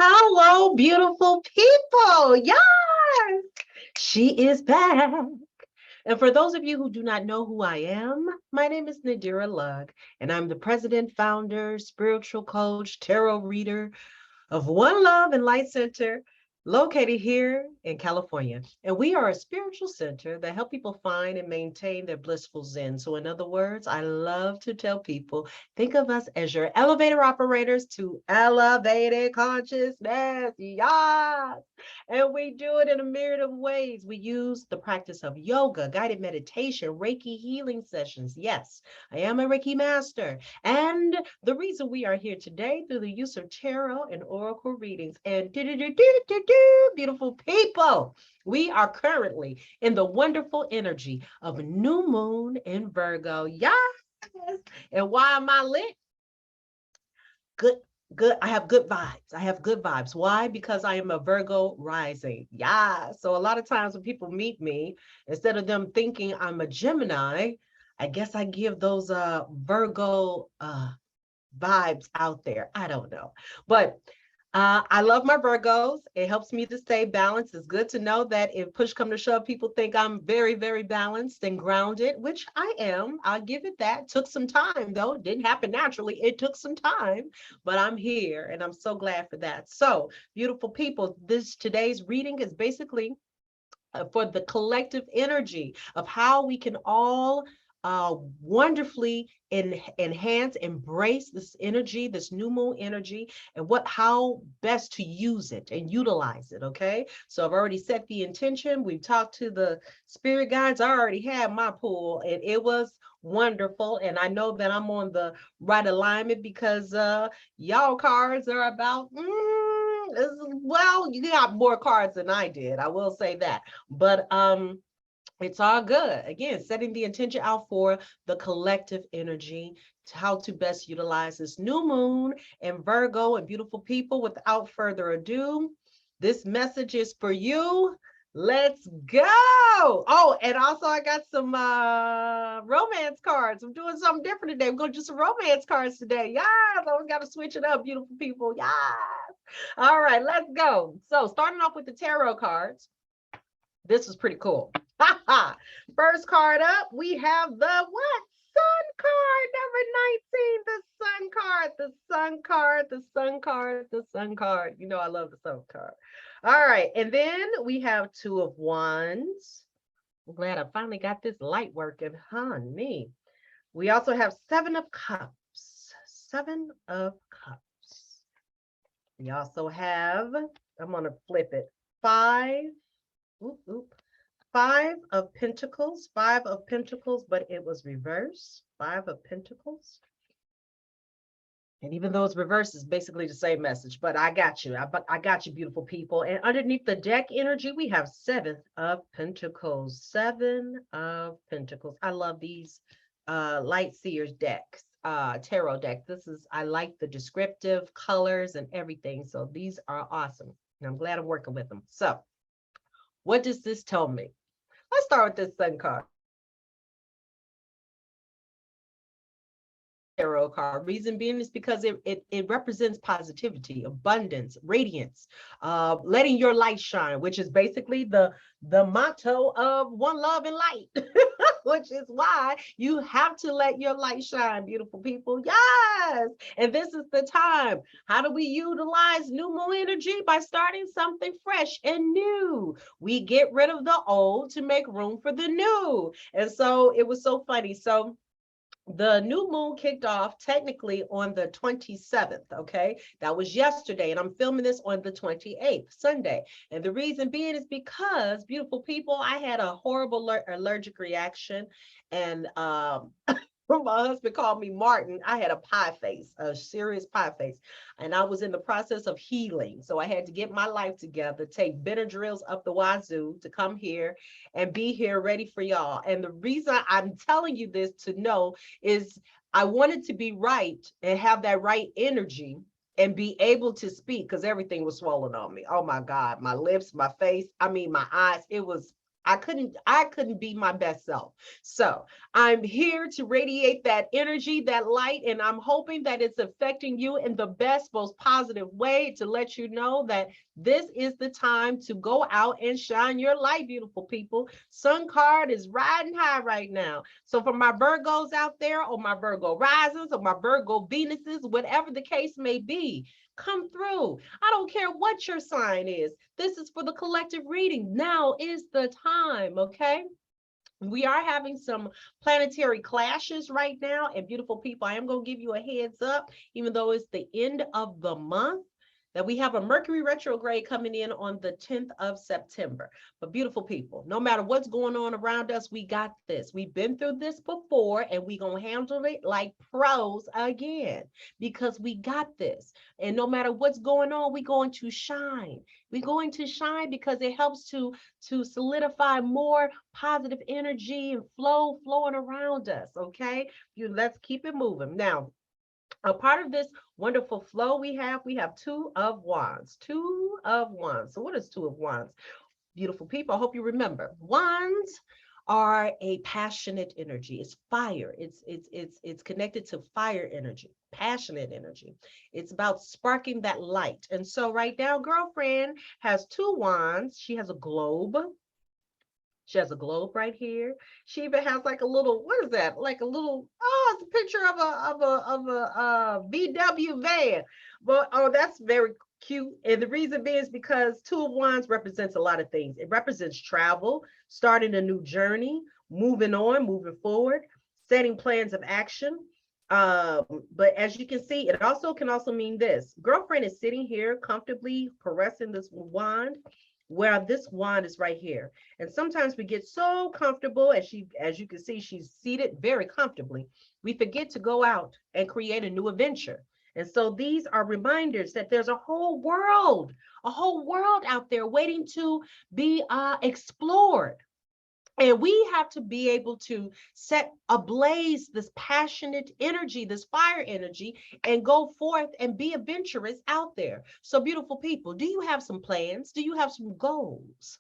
Hello, beautiful people. Yes, she is back. And for those of you who do not know who I am, my name is Nadira Lugg, and I'm the president, founder, spiritual coach, tarot reader of One Love and Light Center, located here in California. And we are a spiritual center that help people find and maintain their blissful Zen. So in other words, I love to tell people, think of us as your elevator operators to elevated consciousness. Yes. And we do it in a myriad of ways. We use the practice of yoga, guided meditation, Reiki healing sessions. Yes, I am a Reiki master. And the reason we are here today through the use of tarot and oracle readings. And beautiful people, we are currently in the wonderful energy of new moon in Virgo. Yes. And why am I lit? Good. I have good vibes. I have good vibes. Why? Because I am a Virgo rising. Yeah. So a lot of times when people meet me, instead of them thinking I'm a Gemini, I guess I give those Virgo vibes out there. I don't know. But I love my Virgos. It helps me to stay balanced. It's good to know that if push come to shove, people think I'm very, very balanced and grounded, which I am. I'll give it that. Took some time, though. It didn't happen naturally. It took some time, but I'm here and I'm so glad for that. So, beautiful people, today's reading is basically for the collective energy of how we can all wonderfully enhance, embrace this energy, this new moon energy, and how best to use it and utilize it. Okay, so I've already set the intention. We've talked to the spirit guides. I already had my pull, and it was wonderful. And I know that I'm on the right alignment because y'all cards are about. Well, you got more cards than I did. I will say that, but it's all good. Again, setting the intention out for the collective energy, to how to best utilize this new moon and Virgo. And beautiful people, without further ado, this message is for you. Let's go. Oh, and also I got some romance cards. I'm doing something different today. We're going to do some romance cards today. Yes, I got to switch it up, beautiful people. Yes. All right, let's go. So starting off with the tarot cards. This is pretty cool. First card up, we have the what? Sun card, number 19, the sun card, the sun card, the sun card, the sun card. You know, I love the sun card. All right, and then we have two of wands. I'm glad I finally got this light working, honey. We also have 7 of cups, 7 of cups. We also have, I'm going to flip it, 5, 5 of Pentacles, 5 of Pentacles, but it was reversed, 5 of Pentacles. And even though it's reversed, it's basically the same message, but I got you. I got you, beautiful people. And underneath the deck energy, we have 7 of Pentacles, 7 of Pentacles. I love these Light Seers decks, tarot deck. I like the descriptive colors and everything. So these are awesome. And I'm glad I'm working with them. So what does this tell me? Let's start with this sun card. Tarot card. Reason being is because it represents positivity, abundance, radiance, letting your light shine, which is basically the motto of One Love and Light, which is why you have to let your light shine, beautiful people. Yes. And this is the time. How do we utilize new moon energy? By starting something fresh and new. We get rid of the old to make room for the new. And so it was so funny. So the new moon kicked off technically on the 27th, okay? That was yesterday, and I'm filming this on the 28th, Sunday. And the reason being is because, beautiful people, I had a horrible allergic reaction, and my husband called me Martin. I had a pie face, a serious pie face, and I was in the process of healing. So I had to get my life together, take Benadryls up the wazoo to come here and be here ready for y'all. And the reason I'm telling you this to know is I wanted to be right and have that right energy and be able to speak because everything was swollen on me. Oh my God, my lips, my face, I mean, my eyes, it was I couldn't be my best self. So I'm here to radiate that energy, that light, and I'm hoping that it's affecting you in the best, most positive way to let you know that this is the time to go out and shine your light, beautiful people. Sun card is riding high right now. So for my Virgos out there, or my Virgo risings, or my Virgo Venuses, whatever the case may be, come through. I don't care what your sign is. This is for the collective reading. Now is the time, okay? We are having some planetary clashes right now. And beautiful people, I am going to give you a heads up, even though it's the end of the month, that we have a Mercury retrograde coming in on the 10th of September. But beautiful people, no matter what's going on around us, we got this. We've been through this before, and we're going to handle it like pros again, because we got this. And no matter what's going on, we're going to shine. We're going to shine because it helps to solidify more positive energy and flowing around us, okay? Let's keep it moving. Now, a part of this wonderful flow we have Two of Wands. Two of Wands. So what is Two of Wands? Beautiful people, I hope you remember. Wands are a passionate energy. It's fire. It's connected to fire energy, passionate energy. It's about sparking that light. And so right now, girlfriend has two wands. She has a globe. She has a globe right here. She even has like a little, what is that? Like a little, oh, it's a picture of a VW van. But oh, that's very cute. And the reason being is because Two of Wands represents a lot of things. It represents travel, starting a new journey, moving on, moving forward, setting plans of action. But as you can see, it also can also mean this. Girlfriend is sitting here comfortably caressing this wand, where this wand is right here. And sometimes we get so comfortable, as you can see, she's seated very comfortably. We forget to go out and create a new adventure. And so these are reminders that there's a whole world out there waiting to be explored. And we have to be able to set ablaze this passionate energy, this fire energy, and go forth and be adventurous out there. So beautiful people, do you have some plans? Do you have some goals?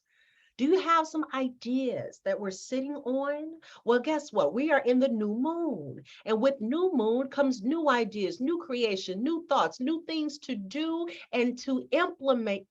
Do you have some ideas that we're sitting on? Well, guess what? We are in the new moon. And with new moon comes new ideas, new creation, new thoughts, new things to do and to implement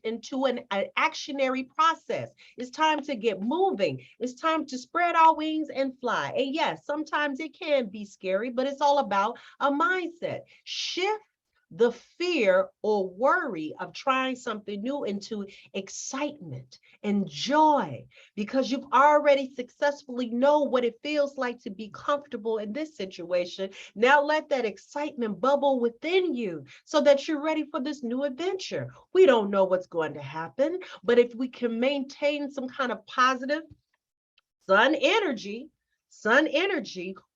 into an actionary process. It's time to get moving. It's time to spread our wings and fly. And yes, sometimes it can be scary, but it's all about a mindset. Shift the fear or worry of trying something new into excitement and joy, because you've already successfully know what it feels like to be comfortable in this situation. Now let that excitement bubble within you so that you're ready for this new adventure. We don't know what's going to happen, but if we can maintain some kind of positive sun energy,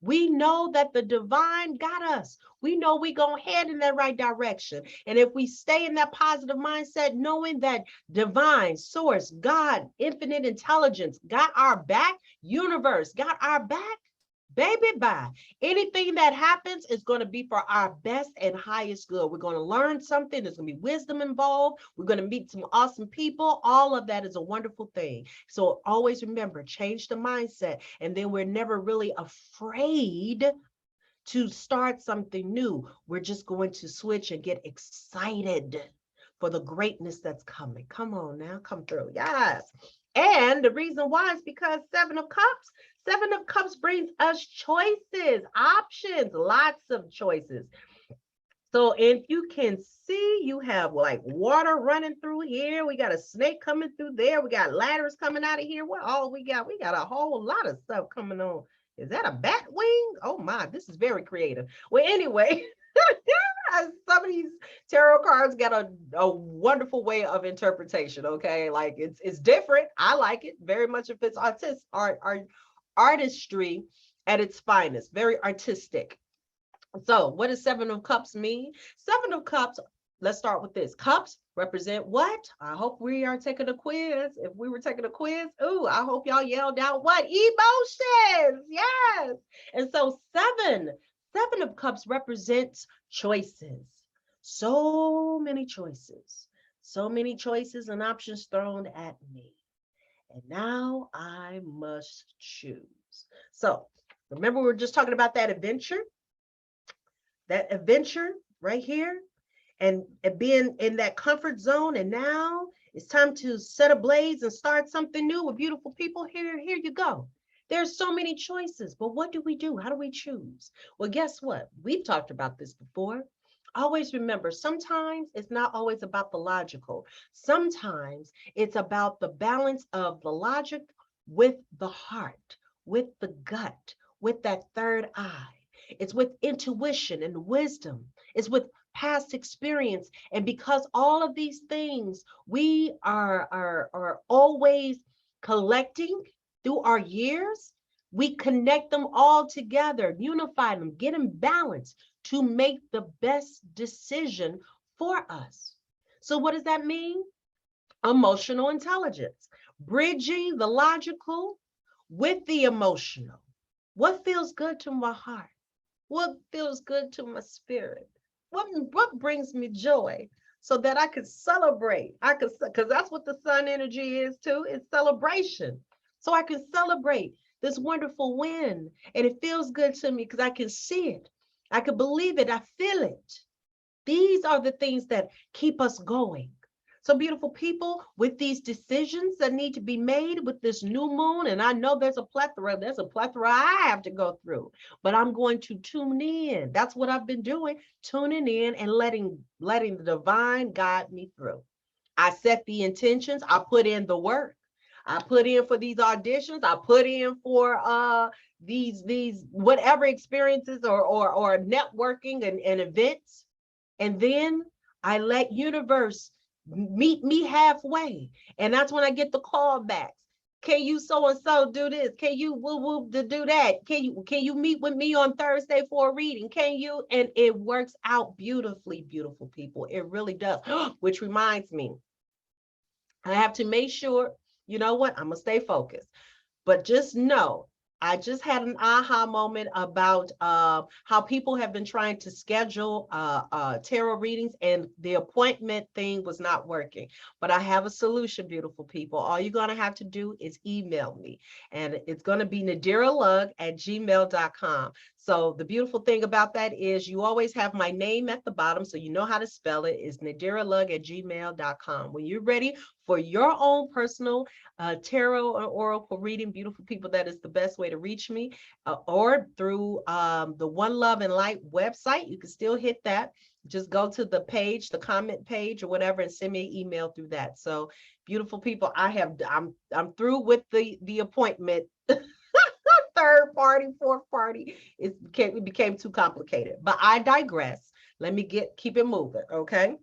we know that the divine got us. We know we're going to head in that right direction. And if we stay in that positive mindset, knowing that divine source, God, infinite intelligence got our back, universe got our back, baby, bye. Anything that happens is going to be for our best and highest good. We're going to learn something. There's going to be wisdom involved. We're going to meet some awesome people. All of that is a wonderful thing. So always remember, change the mindset. And then we're never really afraid to start something new. We're just going to switch and get excited for the greatness that's coming. Come on now, come through. Yes. And the reason why is because Seven of Cups brings us choices, options, lots of choices. So if you can see, you have like water running through here. We got a snake coming through there. We got ladders coming out of here. What all we got? We got a whole lot of stuff coming on. Is that a bat wing? Oh my, this is very creative. Well, anyway, some of these tarot cards got a wonderful way of interpretation, okay? Like it's different. I like it very much if it's artistry at its finest, very artistic. So what does Seven of Cups mean? Seven of Cups, let's start with this. Cups represent what? I hope we are taking a quiz. If we were taking a quiz, ooh, I hope y'all yelled out what? Emotions, yes. And so Seven of Cups represents choices. So many choices and options thrown at me. And now I must choose. So remember, we were just talking about that adventure right here, and being in that comfort zone. And now it's time to set ablaze and start something new with beautiful people. Here you go. There's so many choices, but what do we do? How do we choose? Well, guess what? We've talked about this before. Always remember, sometimes it's not always about the logical. Sometimes it's about the balance of the logic with the heart, with the gut, with that third eye. It's with intuition and wisdom. It's with past experience. And because all of these things we are always collecting through our years, we connect them all together, unify them, get them balanced to make the best decision for us. So what does that mean? Emotional intelligence, bridging the logical with the emotional. What feels good to my heart? What feels good to my spirit? What brings me joy so that I could celebrate? Because that's what the sun energy is too, it's celebration. So I can celebrate this wonderful win. And it feels good to me because I can see it. I can believe it. I feel it. These are the things that keep us going. So beautiful people, with these decisions that need to be made with this new moon, and I know there's a plethora I have to go through, but I'm going to tune in. That's what I've been doing, tuning in and letting the divine guide me through. I set the intentions, I put in the work. I put in for these auditions, I put in for these whatever experiences or networking and events. And then I let universe meet me halfway. And that's when I get the callbacks. Can you so and so do this? Can you woo woo to do that? Can you meet with me on Thursday for a reading? Can you? And it works out beautifully, beautiful people. It really does. Which reminds me, I have to make sure, you know what? I'm gonna stay focused. But just know, I just had an aha moment about how people have been trying to schedule tarot readings and the appointment thing was not working. But I have a solution, beautiful people. All you're going to have to do is email me. And it's going to be nadiralugg@gmail.com. So the beautiful thing about that is you always have my name at the bottom, so you know how to spell it. It's nadiralugg@gmail.com. When you're ready for your own personal tarot or oracle reading, beautiful people, that is the best way to reach me, or through the One Love and Light website. You can still hit that. Just go to the page, the comment page or whatever, and send me an email through that. So beautiful people, I'm through with the appointment. Third party, fourth party, it became too complicated, but I digress. Let me keep it moving. Okay.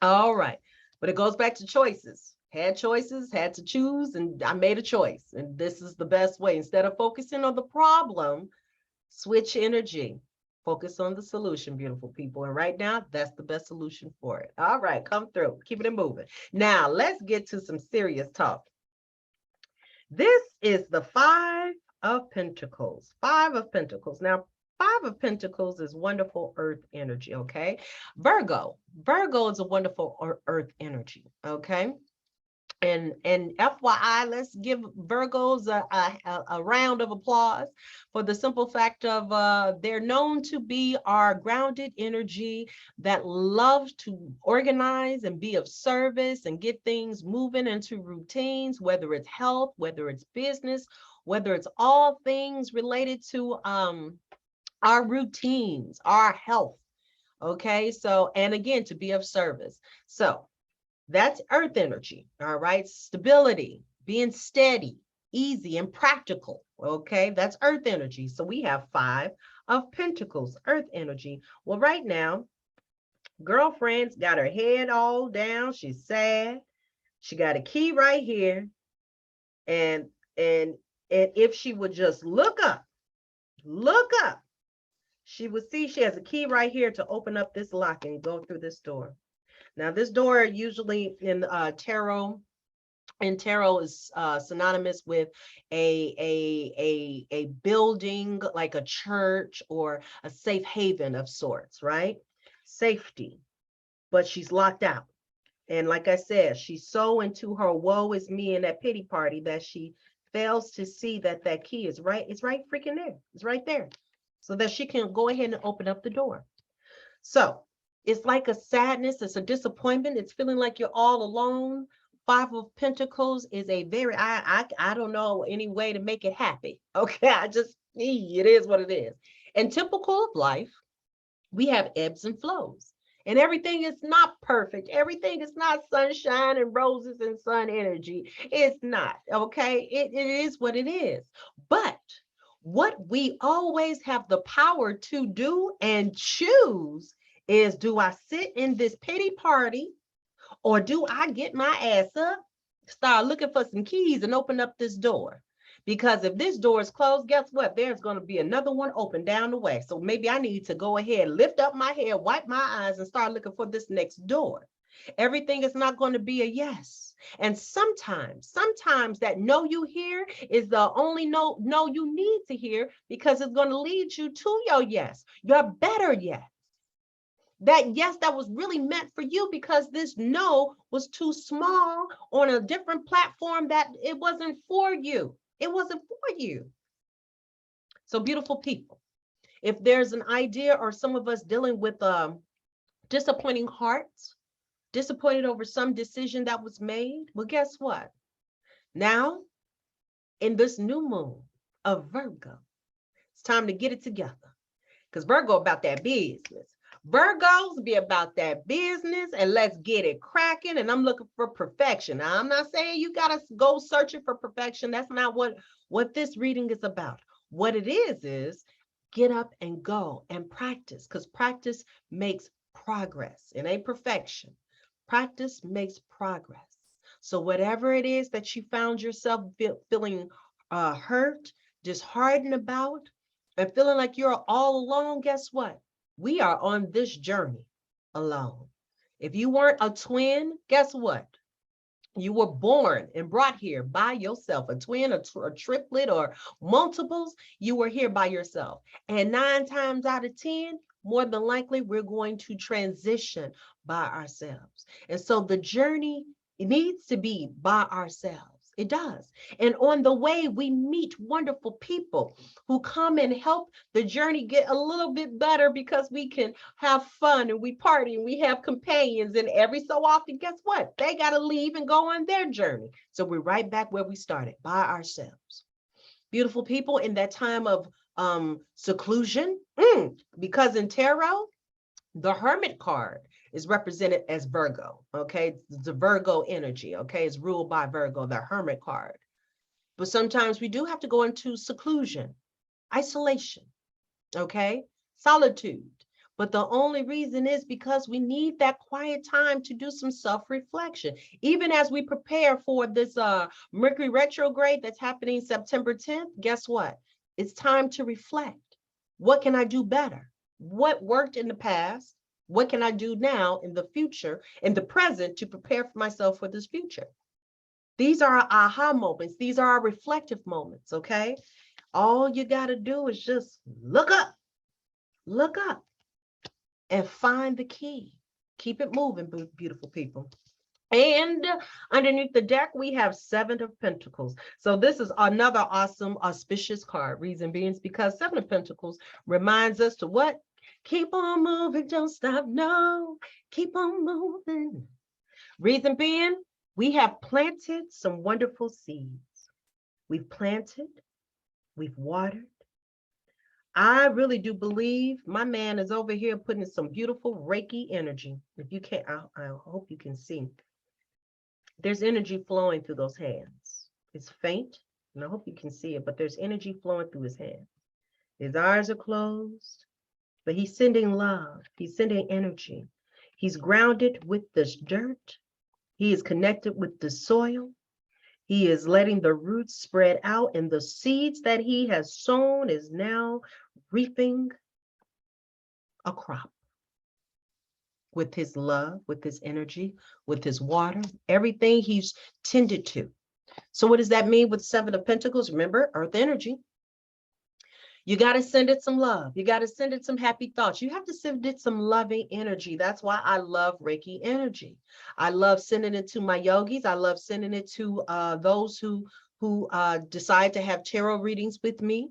All right. But it goes back to choices. Had choices, had to choose, and I made a choice. And this is the best way. Instead of focusing on the problem, switch energy. Focus on the solution, beautiful people. And right now, that's the best solution for it. All right, come through. Keep it moving. Now, let's get to some serious talk. This is the Five of Pentacles. Five of Pentacles. Now, Five of Pentacles is wonderful earth energy, okay? Virgo is a wonderful earth energy, okay? And FYI, let's give Virgos a round of applause for the simple fact of they're known to be our grounded energy that loves to organize and be of service and get things moving into routines, whether it's health, whether it's business, whether it's all things related to our routines, our health. Okay, so, and again, to be of service. So that's earth energy, all right? Stability, being steady, easy, and practical, okay? That's earth energy. So we have Five of Pentacles, earth energy. Well, right now, girlfriend's got her head all down. She's sad. She got a key right here. And if she would just look up, she would see she has a key right here to open up this lock and go through this door. Now, this door usually in tarot is synonymous with a building like a church or a safe haven of sorts, right? Safety, but she's locked out. And like I said, she's so into her woe is me and that pity party that she fails to see that that key is right. It's right freaking there. It's right there. So that she can go ahead and open up the door. So it's like a sadness. It's a disappointment. It's feeling like you're all alone. Five of Pentacles is a very, I don't know any way to make it happy. Okay, it is what it is. And typical of life, we have ebbs and flows. And everything is not perfect. Everything is not sunshine and roses and sun energy. It's not, okay? It is what it is. But what we always have the power to do and choose is, do I sit in this pity party, or do I get my ass up, start looking for some keys and open up this door? Because if this door is closed, guess what? There's going to be another one open down the way. So maybe I need to go ahead, lift up my head, wipe my eyes, and start looking for this next door. Everything is not going to be a yes. And sometimes that no you hear is the only no you need to hear, because it's going to lead you to your yes, your better yes. That yes, that was really meant for you, because this no was too small on a different platform, that it wasn't for you. It wasn't for you. So beautiful people, if there's an idea, or some of us dealing with disappointing hearts, disappointed over some decision that was made, well, guess what? Now, in this new moon of Virgo, it's time to get it together, because Virgo about that business. Virgos be about that business, and let's get it cracking. And I'm looking for perfection. Now, I'm not saying you got to go searching for perfection. That's not what this reading is about. What it is get up and go and practice, because practice makes progress. It ain't perfection. Practice makes progress. So whatever it is that you found yourself feeling hurt, disheartened about, and feeling like you're all alone, guess what? We are on this journey alone. If you weren't a twin, guess what? You were born and brought here by yourself. A twin, a triplet, or multiples, you were here by yourself. And 9 times out of 10, more than likely, we're going to transition by ourselves. And so the journey, it needs to be by ourselves. It does. And on the way, we meet wonderful people who come and help the journey get a little bit better, because we can have fun and we party and we have companions. And every so often, guess what? They got to leave and go on their journey. So we're right back where we started, by ourselves. Beautiful people, in that time of seclusion, because in tarot, the Hermit card is represented as Virgo, okay? The Virgo energy, okay? It's ruled by Virgo, the Hermit card. But sometimes we do have to go into seclusion, isolation, okay? Solitude. But the only reason is because we need that quiet time to do some self-reflection. Even as we prepare for this Mercury retrograde that's happening September 10th, guess what? It's time to reflect. What can I do better? What worked in the past? What can I do now in the future, in the present, to prepare for myself for this future? These are our aha moments. These are our reflective moments, okay? All you got to do is just look up, and find the key. Keep it moving, beautiful people. And underneath the deck, we have 7 of Pentacles. So this is another awesome, auspicious card. Reason being is because 7 of Pentacles reminds us to what? Keep on moving, don't stop, no. Keep on moving. Reason being, we have planted some wonderful seeds. We've planted, we've watered. I really do believe my man is over here putting some beautiful Reiki energy. If you can't, I hope you can see. There's energy flowing through those hands. It's faint, and I hope you can see it, but there's energy flowing through his hands. His eyes are closed, but he's sending love. He's sending energy. He's grounded with this dirt. He is connected with the soil. He is letting the roots spread out, and the seeds that he has sown is now reaping a crop. With his love, with his energy, with his water, everything he's tended to. So what does that mean with 7 of Pentacles? Remember, earth energy. You got to send it some love. You got to send it some happy thoughts. You have to send it some loving energy. That's why I love Reiki energy. I love sending it to my yogis. I love sending it to those who decide to have tarot readings with me.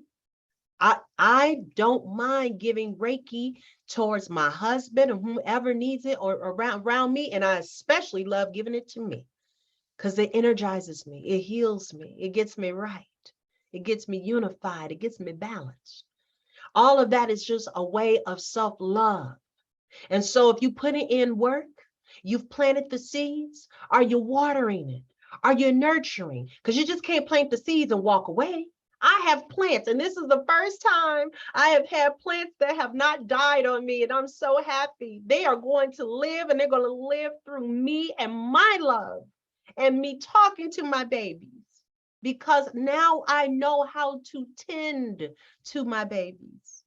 I don't mind giving Reiki towards my husband or whomever needs it or around me. And I especially love giving it to me because it energizes me. It heals me. It gets me right. It gets me unified. It gets me balanced. All of that is just a way of self-love. And so if you put it in work, you've planted the seeds, are you watering it? Are you nurturing? Because you just can't plant the seeds and walk away. I have plants, and this is the first time I have had plants that have not died on me, and I'm so happy. They are going to live, and they're going to live through me and my love and me talking to my babies. Because now I know how to tend to my babies.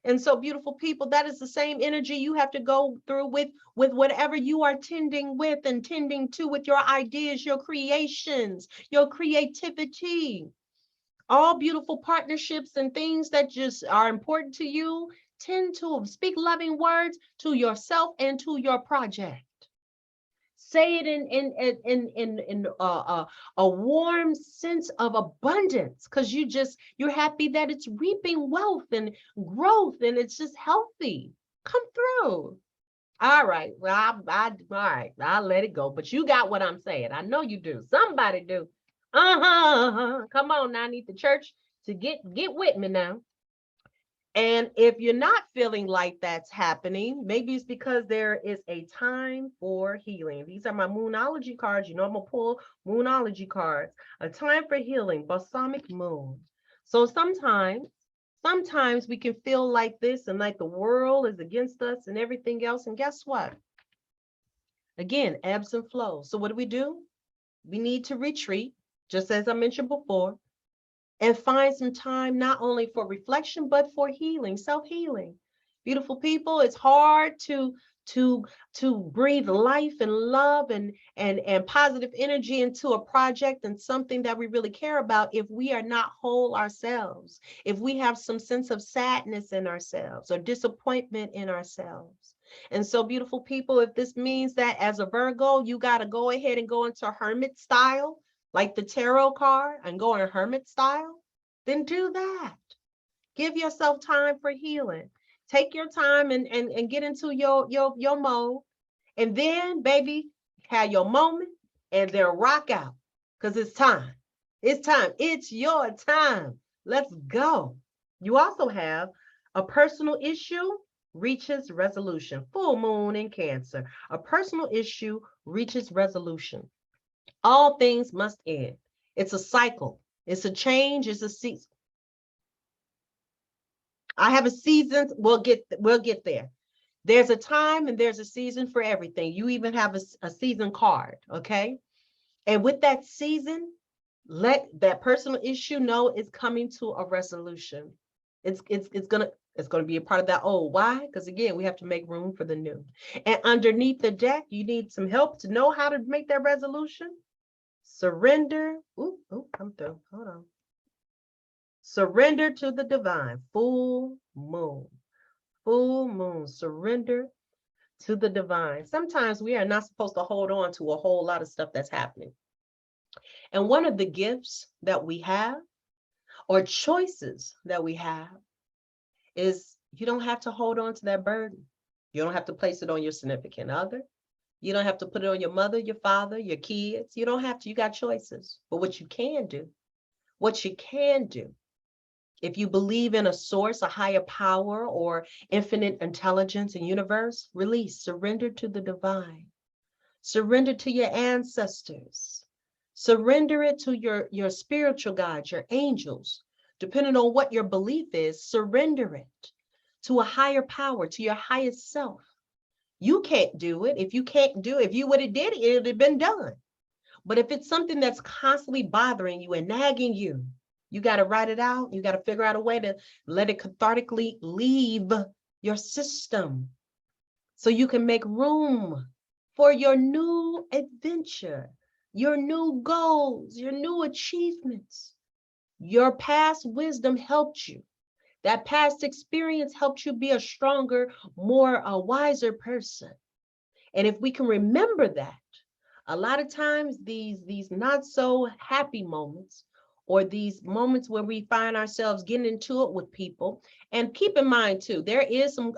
And so, beautiful people, that is the same energy you have to go through with whatever you are tending with and tending to with your ideas, your creations, your creativity. All beautiful partnerships and things that just are important to you, tend to speak loving words to yourself and to your project. Say it in a warm sense of abundance, because you're happy that it's reaping wealth and growth, and it's just healthy. Come through. All right. Well, all right. I'll let it go. But you got what I'm saying. I know you do. Somebody do. Come on now. I need the church to get with me now. And if you're not feeling like that's happening, maybe it's because there is a time for healing. These are my Moonology cards. You know, I'm going to pull Moonology cards. A time for healing, balsamic moon. So sometimes we can feel like this and like the world is against us and everything else. And guess what? Again, ebbs and flows. So what do? We need to retreat, just as I mentioned before, and find some time not only for reflection, but for healing, self-healing. Beautiful people, it's hard to breathe life and love and positive energy into a project and something that we really care about if we are not whole ourselves, if we have some sense of sadness in ourselves or disappointment in ourselves. And so, beautiful people, if this means that as a Virgo, you got to go ahead and go into hermit style, like the tarot card, and go in hermit style, then do that. Give yourself time for healing. Take your time and get into your mode. And then, baby, have your moment and then rock out. Because it's time. It's time. It's your time. Let's go. You also have a personal issue reaches resolution. Full moon in Cancer. A personal issue reaches resolution. All things must end. It's a cycle. It's a change. It's a season. I have a season. We'll get there. There's a time and there's a season for everything. You even have a season card, okay? And with that season, let that personal issue know it's coming to a resolution. It's gonna be a part of that old. Why? Because again, we have to make room for the new. And underneath the deck, you need some help to know how to make that resolution. Surrender. Ooh, come through. Hold on. Surrender to the divine. Full moon. Full moon. Surrender to the divine. Sometimes we are not supposed to hold on to a whole lot of stuff that's happening. And one of the gifts that we have, or choices that we have, is you don't have to hold on to that burden. You don't have to place it on your significant other. You don't have to put it on your mother, your father, your kids. You don't have to. You got choices. But what you can do, if you believe in a source, a higher power, or infinite intelligence and universe, release, surrender to the divine. Surrender to your ancestors. Surrender it to your spiritual guides, your angels. Depending on what your belief is, surrender it to a higher power, to your highest self. You can't do it. If you would have did it, it would have been done. But if it's something that's constantly bothering you and nagging you, you got to write it out. You got to figure out a way to let it cathartically leave your system so you can make room for your new adventure, your new goals, your new achievements. Your past wisdom helped you. That past experience helped you be a stronger, more wiser person. And if we can remember that, a lot of times these not so happy moments, or these moments where we find ourselves getting into it with people. And keep in mind too, there is some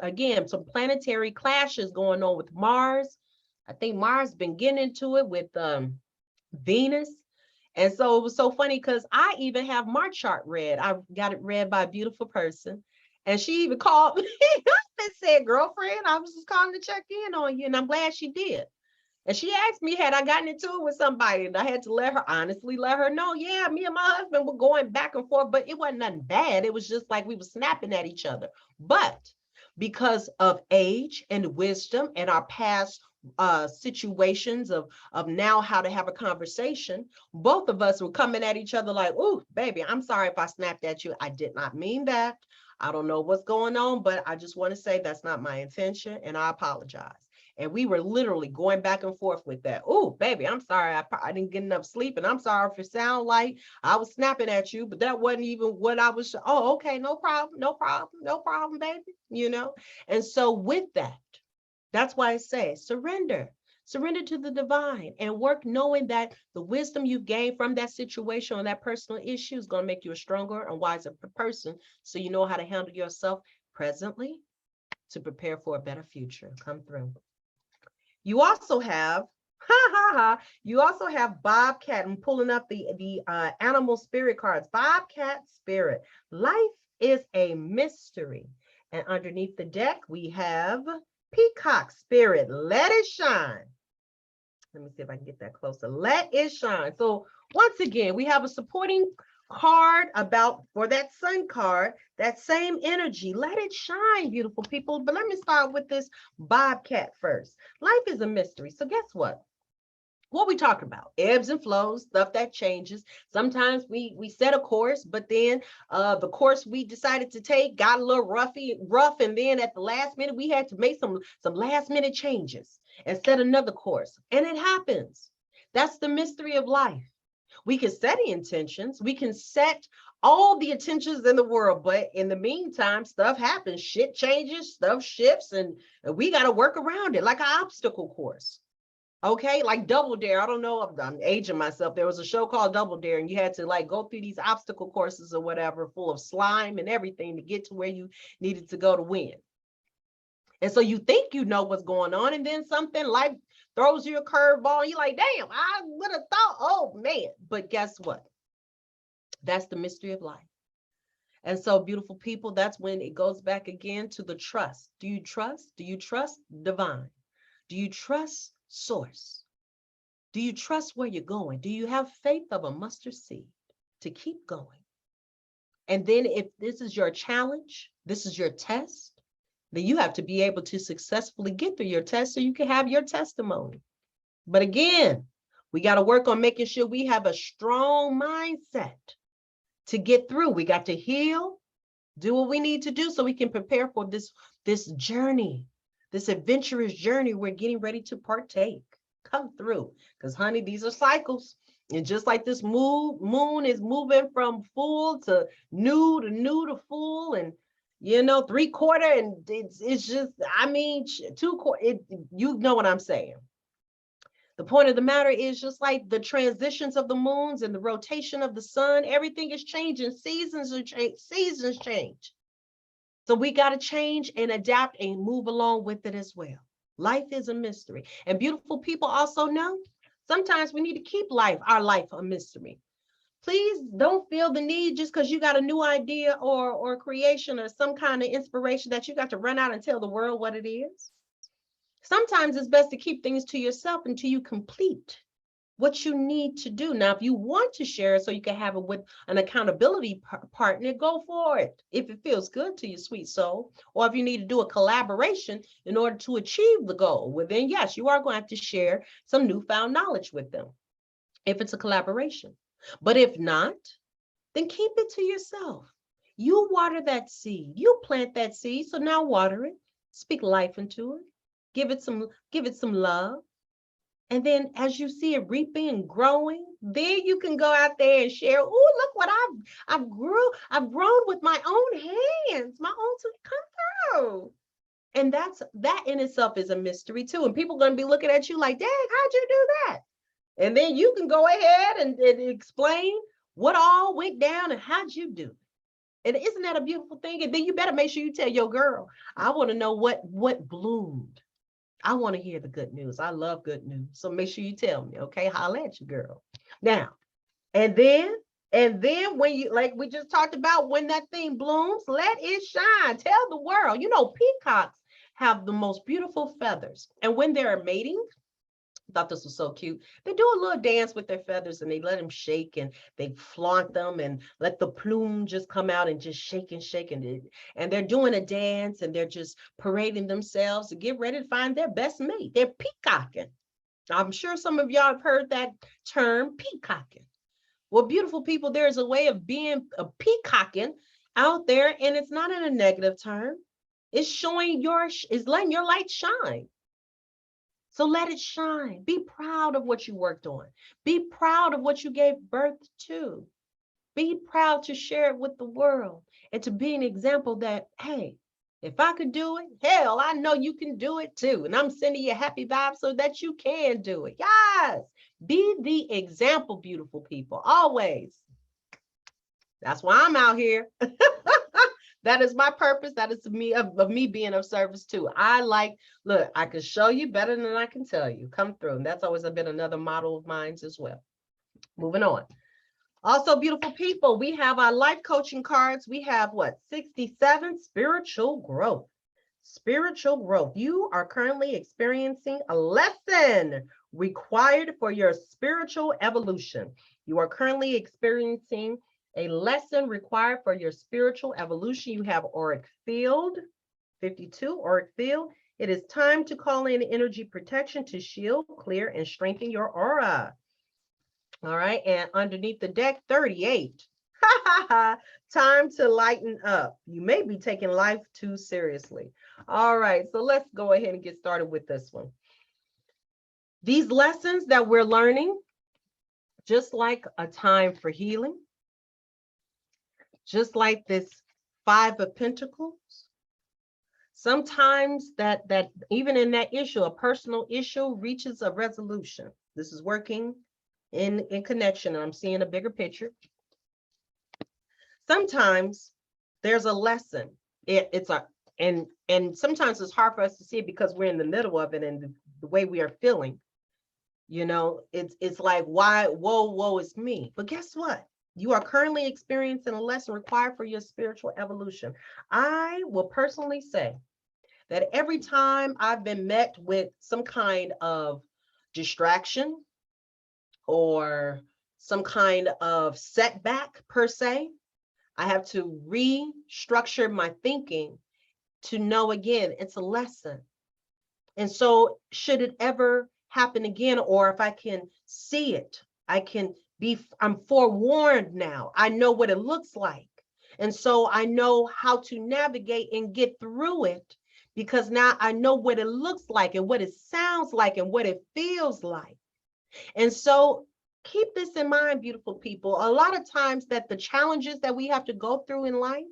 planetary clashes going on with Mars. I think Mars been getting into it with Venus. And so it was so funny because I even have my chart read. I got it read by a beautiful person. And she even called me and said, girlfriend, I was just calling to check in on you. And I'm glad she did. And she asked me, had I gotten into it with somebody? And I had to honestly let her know, yeah, me and my husband were going back and forth, but it wasn't nothing bad. It was just like we were snapping at each other. But because of age and wisdom and our past situations of now how to have a conversation, both of us were coming at each other like, ooh, baby, I'm sorry if I snapped at you. I did not mean that. I don't know what's going on, but I just want to say that's not my intention, and I apologize. And we were literally going back and forth with that. Oh, baby, I'm sorry. I didn't get enough sleep. And I'm sorry if it sounded like I was snapping at you, but that wasn't even what I was. Oh, okay. No problem. No problem. No problem, baby. You know? And so with that, that's why I say surrender. Surrender to the divine and work knowing that the wisdom you've gained from that situation or that personal issue is going to make you a stronger and wiser person. So you know how to handle yourself presently to prepare for a better future. Come through. You also have, you also have Bobcat. I'm pulling up the animal spirit cards. Bobcat spirit. Life is a mystery. And underneath the deck, we have Peacock spirit. Let it shine. Let me see if I can get that closer. Let it shine. So once again, we have a supporting card for that sun card, that same energy. Let it shine, beautiful people. But let me start with this Bobcat first. Life is a mystery. So guess what? What we talking about? Ebbs and flows, stuff that changes. Sometimes we set a course, but then the course we decided to take got a little rough, and then at the last minute we had to make some last minute changes and set another course. And it happens. That's the mystery of life. We can set the intentions, we can set all the intentions in the world, but in the meantime, stuff happens, shit changes, stuff shifts, and we got to work around it like an obstacle course. Okay, like Double Dare. I don't know if I'm aging myself. There was a show called Double Dare, and you had to like go through these obstacle courses or whatever, full of slime and everything to get to where you needed to go to win. And so you think you know what's going on, and then something life throws you a curveball. You're like, damn, I would have thought, oh man. But guess what? That's the mystery of life. And so, beautiful people, that's when it goes back again to the trust. Do you trust? Do you trust divine? Do you trust source? Do you trust where you're going? Do you have faith of a mustard seed to keep going? And then if this is your challenge, this is your test, then you have to be able to successfully get through your test so you can have your testimony. But again, we got to work on making sure we have a strong mindset to get through. We got to heal, do what we need to do so we can prepare for this journey, this adventurous journey we're getting ready to partake. Come through, because honey, these are cycles. And just like this moon is moving from full to new to full, and 3/4, and it's just, I mean, 2/4. You know what I'm saying. The point of the matter is just like the transitions of the moons and the rotation of the sun, everything is changing. Seasons change. So we got to change and adapt and move along with it as well. Life is a mystery. And beautiful people also know sometimes we need to keep our life a mystery. Please don't feel the need just because you got a new idea or creation or some kind of inspiration that you got to run out and tell the world what it is. Sometimes it's best to keep things to yourself until you complete what you need to do. Now, if you want to share it so you can have it with an accountability partner, go for it. If it feels good to you, sweet soul, or if you need to do a collaboration in order to achieve the goal, well, then yes, you are going to have to share some newfound knowledge with them if it's a collaboration. But if not, then keep it to yourself. You water that seed, you plant that seed, so now water it, speak life into it, give it some love, And then as you see it reaping and growing, then you can go out there and share, oh, look what I've grown with my own hands, my own to come through. And that in itself is a mystery too. And people are going to be looking at you like, dang, how'd you do that? And then you can go ahead and explain what all went down and how'd you do it. And isn't that a beautiful thing? And then you better make sure you tell your girl, I want to know what bloomed. I want to hear the good news. I love good news. So make sure you tell me, okay? Holla at you, girl. Now, and then when you, like we just talked about, when that thing blooms, let it shine. Tell the world. You know, peacocks have the most beautiful feathers. And when they're mating, I thought this was so cute. They do a little dance with their feathers and they let them shake and they flaunt them and let the plume just come out and just shake and shake. And they're doing a dance and they're just parading themselves to get ready to find their best mate. They're peacocking. I'm sure some of y'all have heard that term, peacocking. Well, beautiful people, there's a way of being a peacocking out there, and it's not in a negative term. It's showing it's letting your light shine. So let it shine. Be proud of what you worked on. Be proud of what you gave birth to. Be proud to share it with the world and to be an example that, hey, if I could do it, hell, I know you can do it too. And I'm sending you happy vibes so that you can do it. Yes. Be the example, beautiful people, always. That's why I'm out here. That is my purpose. That is me of me being of service too. Look, I can show you better than I can tell you. Come through. And that's always been another model of mine as well. Moving on. Also, beautiful people, we have our life coaching cards. We have what? 67, spiritual growth. Spiritual growth. You are currently experiencing a lesson required for your spiritual evolution. You are currently experiencing a lesson required for your spiritual evolution. You have auric field, 52, auric field. It is time to call in energy protection to shield, clear, and strengthen your aura. All right, and underneath the deck, 38. Time to lighten up. You may be taking life too seriously. All right, so let's go ahead and get started with this one. These lessons that we're learning, just like a time for healing, just like this 5 of Pentacles, sometimes that even in that issue, a personal issue reaches a resolution. This is working in connection, and I'm seeing a bigger picture. Sometimes there's a lesson. And sometimes it's hard for us to see it because we're in the middle of it and the way we are feeling. You know, it's like, why, woe is me. But guess what? You are currently experiencing a lesson required for your spiritual evolution. I will personally say that every time I've been met with some kind of distraction or some kind of setback per se, I have to restructure my thinking to know again, it's a lesson. And so should it ever happen again, or if I can see it, I'm forewarned now. I know what it looks like. And so I know how to navigate and get through it because now I know what it looks like and what it sounds like and what it feels like. And so keep this in mind, beautiful people. A lot of times that the challenges that we have to go through in life,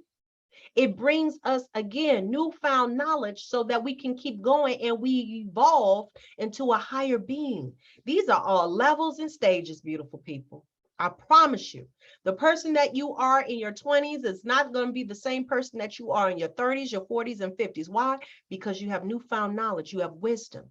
it brings us, again, newfound knowledge so that we can keep going and we evolve into a higher being. These are all levels and stages, beautiful people. I promise you, the person that you are in your 20s is not going to be the same person that you are in your 30s, your 40s, and 50s. Why? Because you have newfound knowledge. You have wisdom.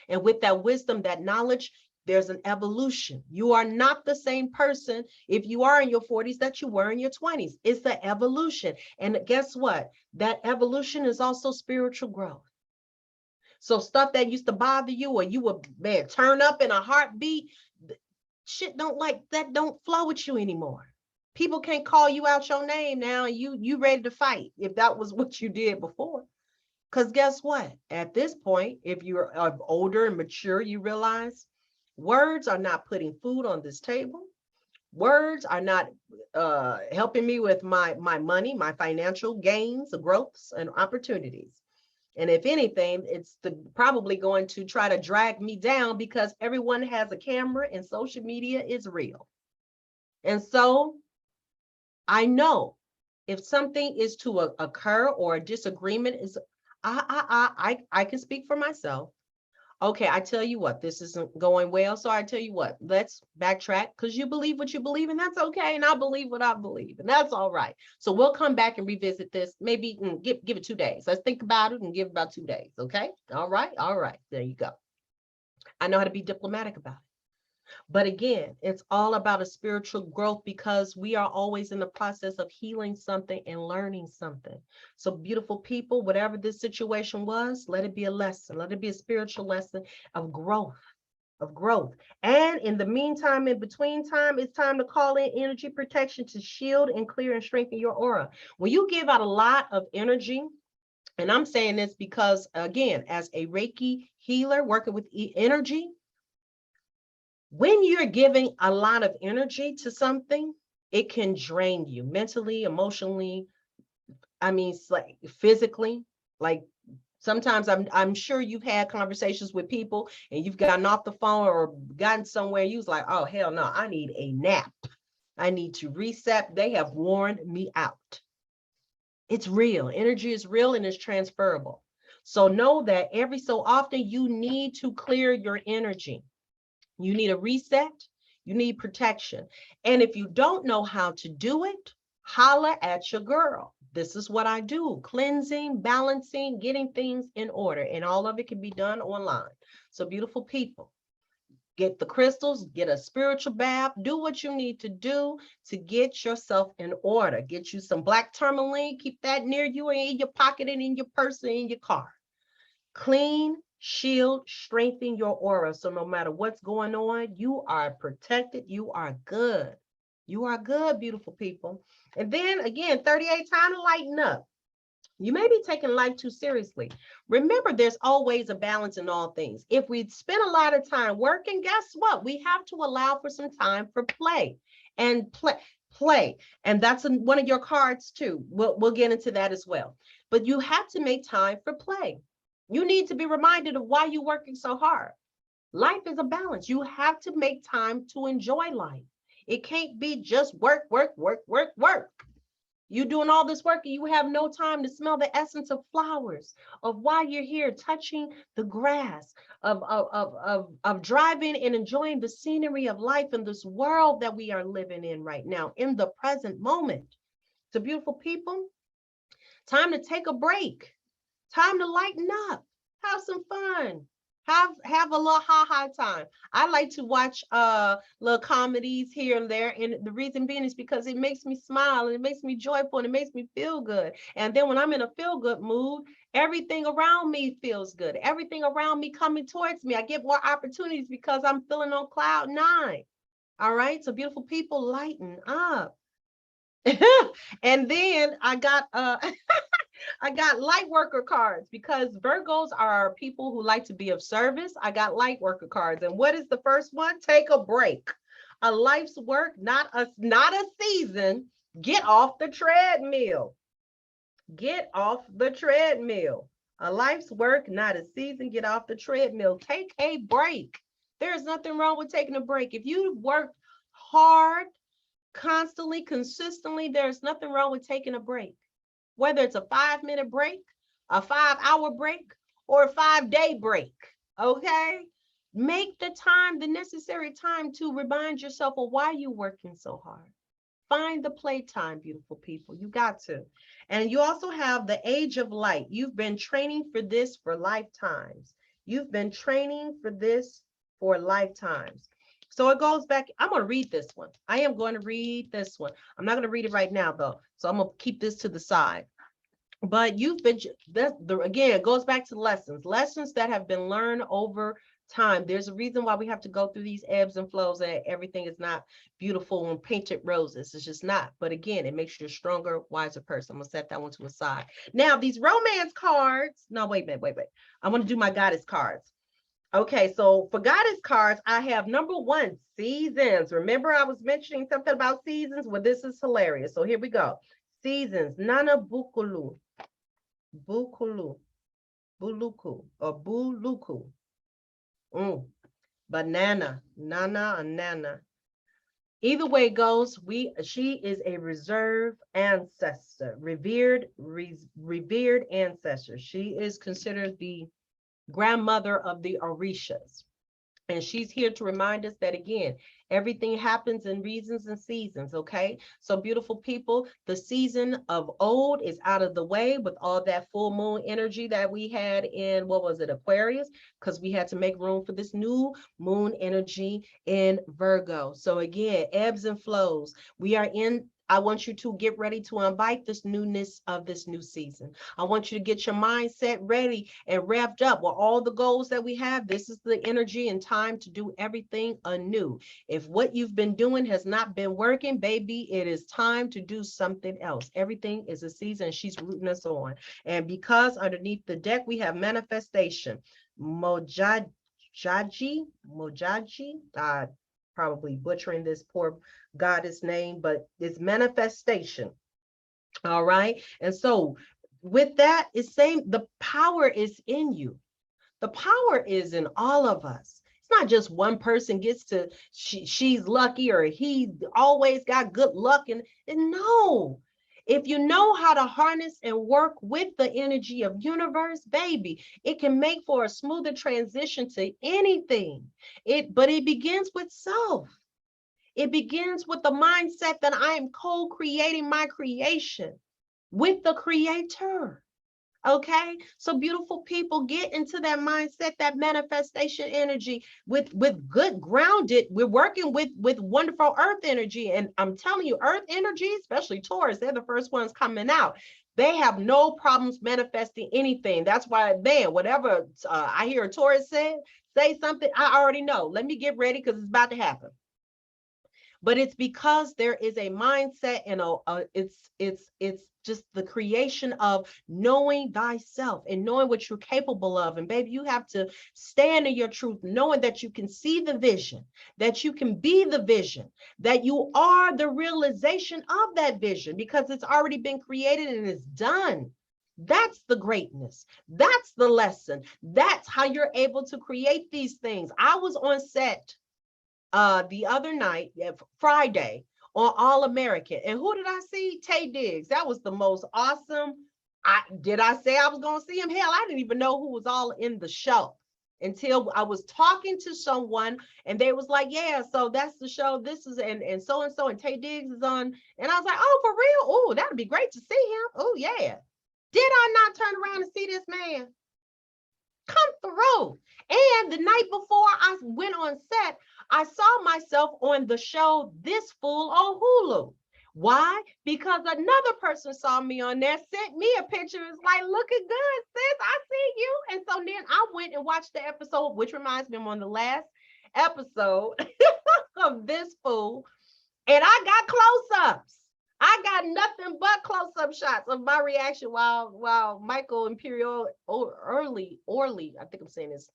And with that wisdom, that knowledge, there's an evolution. You are not the same person if you are in your 40s that you were in your 20s. It's the evolution. And guess what? That evolution is also spiritual growth. So stuff that used to bother you or you would, man, turn up in a heartbeat, shit don't flow with you anymore. People can't call you out your name now and you ready to fight if that was what you did before. Because guess what? At this point, if you're older and mature, you realize words are not putting food on this table. Words are not helping me with my money, my financial gains, growths, and opportunities. And if anything, it's probably going to try to drag me down because everyone has a camera and social media is real. And so I know if something is to occur or a disagreement is, I can speak for myself. Okay, I tell you what, this isn't going well. So I tell you what, let's backtrack because you believe what you believe, and that's okay. And I believe what I believe, and that's all right. So we'll come back and revisit this. Maybe give it 2 days. Let's think about it and give it about 2 days. Okay. All right. All right. There you go. I know how to be diplomatic about it. But again, it's all about a spiritual growth because we are always in the process of healing something and learning something. So beautiful people, whatever this situation was, let it be a lesson. Let it be a spiritual lesson of growth. Of growth. And in the meantime, in between time, it's time to call in energy protection to shield and clear and strengthen your aura. When you give out a lot of energy, and I'm saying this because, again, as a Reiki healer working with energy, when you're giving a lot of energy to something, it can drain you mentally, emotionally. I mean, like physically. Like sometimes I'm sure you've had conversations with people and you've gotten off the phone or gotten somewhere. You was like, oh hell no, I need a nap. I need to reset. They have worn me out. It's real. Energy is real and it's transferable. So know that every so often you need to clear your energy. You need a reset. You need protection. And if you don't know how to do it, holler at your girl. This is what I do. Cleansing, balancing, getting things in order. And all of it can be done online. So beautiful people, get the crystals, get a spiritual bath, do what you need to do to get yourself in order. Get you some black tourmaline, keep that near you and in your pocket and in your purse and in your car. Clean, shield, strengthen your aura. So no matter what's going on, you are protected. You are good. You are good, beautiful people. And then again, 38, time to lighten up. You may be taking life too seriously. Remember, there's always a balance in all things. If we spend a lot of time working, guess what? We have to allow for some time for play and play. And that's one of your cards too. We'll get into that as well. But you have to make time for play. You need to be reminded of why you're working so hard. Life is a balance. You have to make time to enjoy life. It can't be just work, work, work, work, work. You doing all this work and you have no time to smell the essence of flowers, of why you're here, touching the grass, of driving and enjoying the scenery of life in this world that we are living in right now, in the present moment. So beautiful people, time to take a break. Time to lighten up, have some fun, have a little ha-ha time. I like to watch little comedies here and there, and the reason being is because it makes me smile and it makes me joyful and it makes me feel good. And then when I'm in a feel-good mood, everything around me feels good. Everything around me coming towards me. I get more opportunities because I'm feeling on cloud 9. All right, so beautiful people, lighten up. And then I got I got light worker cards because Virgos are people who like to be of service. I got light worker cards. And what is the first one? Take a break. A life's work, not a season. Get off the treadmill. Get off the treadmill. A life's work, not a season. Get off the treadmill. Take a break. There's nothing wrong with taking a break. If you work hard, constantly, consistently, there's nothing wrong with taking a break. Whether it's a 5-minute break, a 5-hour break, or a 5-day break, okay? Make the time, the necessary time to remind yourself of why you're working so hard. Find the playtime, beautiful people. You got to. And you also have the age of light. You've been training for this for lifetimes. You've been training for this for lifetimes. So it goes back. I'm going to read this one. I am going to read this one. I'm not going to read it right now, though. So I'm going to keep this to the side. But you've been, again, it goes back to lessons that have been learned over time. There's a reason why we have to go through these ebbs and flows, and everything is not beautiful and painted roses. It's just not. But again, it makes you a stronger, wiser person. I'm going to set that one to a side. Now, these romance cards. No, wait a minute. I want to do my goddess cards. Okay, so for goddess cards, I have number 1, seasons. Remember, I was mentioning something about seasons? Well, this is hilarious. So here we go. Seasons, Nana Bukulu. Bukulu. Buluku or Buluku. Banana, Nana, or Nana. Either way it goes, she is a reserved ancestor, revered ancestor. She is considered the grandmother of the Orishas. And she's here to remind us that, again, everything happens in reasons and seasons, okay? So beautiful people, the season of old is out of the way with all that full moon energy that we had in, what was it, Aquarius? Because we had to make room for this new moon energy in Virgo. So again, ebbs and flows. I want you to get ready to invite this newness of this new season. I want you to get your mindset ready and revved up with all the goals that we have. This is the energy and time to do everything anew. If what you've been doing has not been working, baby, it is time to do something else. Everything is a season. She's rooting us on. And because underneath the deck, we have manifestation. Mojaji, probably butchering this poor goddess name, but it's manifestation. All right. And so with that, it's saying the power is in you. The power is in all of us. It's not just one person gets to, she's lucky or he always got good luck. And no, if you know how to harness and work with the energy of universe, baby, it can make for a smoother transition to anything. But it begins with self. It begins with the mindset that I am co-creating my creation with the creator. Okay, so beautiful people, get into that mindset, that manifestation energy with good grounded. We're working with wonderful earth energy, and I'm telling you, earth energy, especially Taurus, they're the first ones coming out. They have no problems manifesting anything. That's why, man, whatever I hear a Taurus say something, I already know. Let me get ready because it's about to happen. But it's because there is a mindset and it's just the creation of knowing thyself and knowing what you're capable of. And baby, you have to stand in your truth, knowing that you can see the vision, that you can be the vision, that you are the realization of that vision because it's already been created and it's done. That's the greatness. That's the lesson. That's how you're able to create these things. I was on set the other night, Friday, on All American. And who did I see? Tay Diggs. That was the most awesome. Did I say I was going to see him? Hell, I didn't even know who was all in the show until I was talking to someone and they was like, yeah, so that's the show. This is, and so, and Tay Diggs is on. And I was like, oh, for real? Oh, that'd be great to see him. Oh, yeah. Did I not turn around and see this man come through? And the night before I went on set, I saw myself on the show This Fool on Hulu. Why? Because another person saw me on there, sent me a picture. It's like, looking good, sis. I see you. And so then I went and watched the episode, which reminds me, I'm on the last episode of This Fool. And I got close-ups. I got nothing but close-up shots of my reaction while Michael Imperial Orley, I think I'm saying his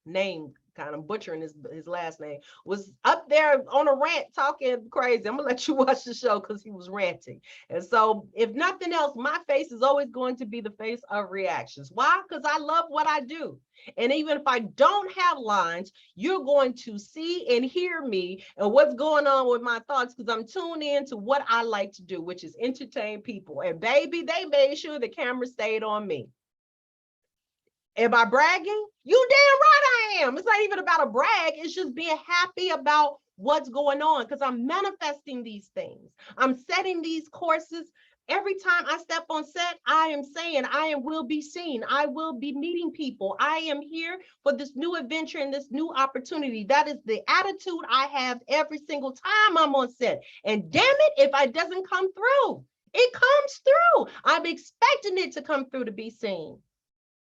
name, kind of butchering his last name, was up there on a rant talking crazy. I'm gonna let you watch the show because he was ranting. And so if nothing else, my face is always going to be the face of reactions. Why? Because I love what I do. And even if I don't have lines, you're going to see and hear me and what's going on with my thoughts because I'm tuned in to what I like to do, which is entertain people. And baby, they made sure the camera stayed on me. Am I bragging? You damn right I am. It's not even about a brag. It's just being happy about what's going on because I'm manifesting these things. I'm setting these courses. Every time I step on set, I am saying will be seen. I will be meeting people. I am here for this new adventure and this new opportunity. That is the attitude I have every single time I'm on set. And damn it, if it doesn't come through, it comes through. I'm expecting it to come through to be seen.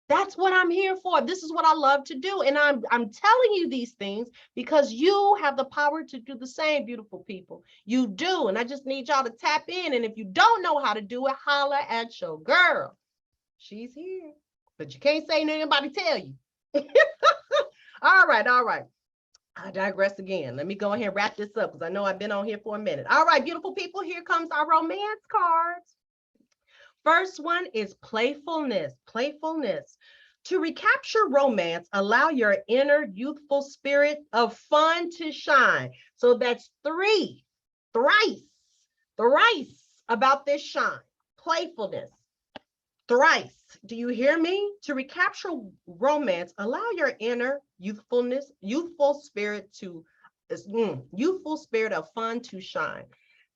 That's what I'm here for. This is what I love to do. And I'm telling you these things because you have the power to do the same, beautiful people. You do. And I just need y'all to tap in. And if you don't know how to do it, holler at your girl. She's here. But you can't say anybody tell you. All right. I digress again. Let me go ahead and wrap this up because I know I've been on here for a minute. All right, beautiful people, here comes our romance cards. First one is playfulness. Playfulness. To recapture romance, allow your inner youthful spirit of fun to shine. So that's thrice about this shine. Playfulness. Thrice. Do you hear me? To recapture romance, allow your inner youthful spirit of fun to shine.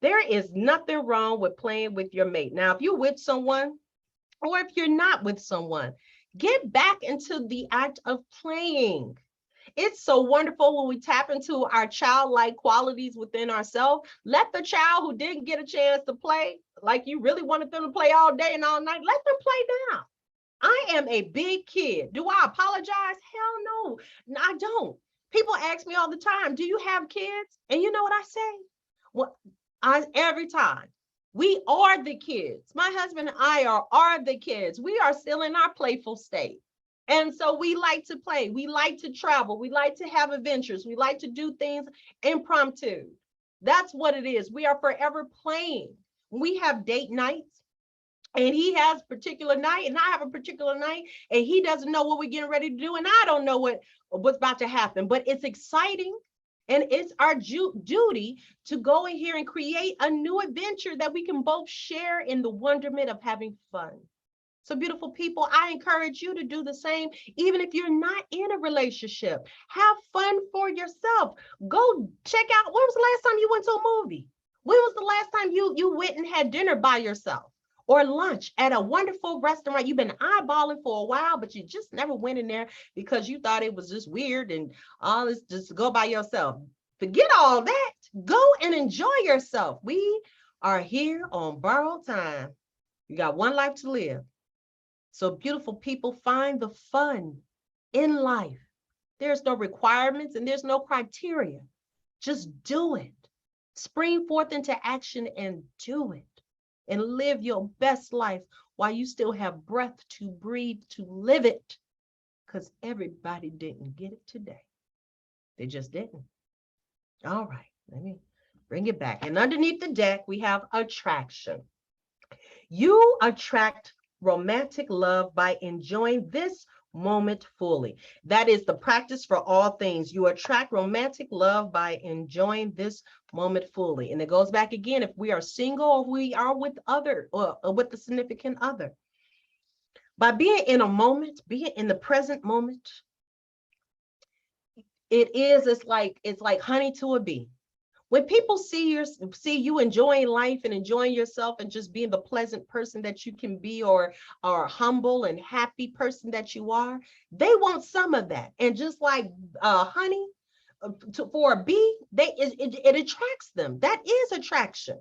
There is nothing wrong with playing with your mate. Now, if you're with someone, or if you're not with someone, get back into the act of playing. It's so wonderful when we tap into our childlike qualities within ourselves. Let the child who didn't get a chance to play, like you really wanted them to play all day and all night, let them play now. I am a big kid. Do I apologize? Hell no, I don't. People ask me all the time, do you have kids? And you know what I say? Well, every time. We are the kids. My husband and I are the kids. We are still in our playful state. And so we like to play. We like to travel. We like to have adventures. We like to do things impromptu. That's what it is. We are forever playing. We have date nights, and he has a particular night, and I have a particular night, and he doesn't know what we're getting ready to do, and I don't know what's about to happen. But it's exciting. And it's our duty to go in here and create a new adventure that we can both share in the wonderment of having fun. So beautiful people, I encourage you to do the same, even if you're not in a relationship. Have fun for yourself. Go check out, when was the last time you went to a movie? When was the last time you went and had dinner by yourself? Or lunch at a wonderful restaurant you've been eyeballing for a while, but you just never went in there because you thought it was just weird and all this, just go by yourself. Forget all that. Go and enjoy yourself. We are here on borrowed time. You got one life to live. So beautiful people, find the fun in life. There's no requirements and there's no criteria. Just do it. Spring forth into action and do it. And live your best life while you still have breath to breathe, to live it. Because everybody didn't get it today. They just didn't. All right, let me bring it back. And underneath the deck, we have attraction. You attract romantic love by enjoying this moment fully. That is the practice for all things. You attract romantic love by enjoying this moment fully. And it goes back again, if we are single or we are with other or with the significant other. By being in a moment, being in the present moment, it's like honey to a bee. When people see you enjoying life and enjoying yourself and just being the pleasant person that you can be, or humble and happy person that you are, they want some of that. And just like honey for a bee, it attracts them. That is attraction.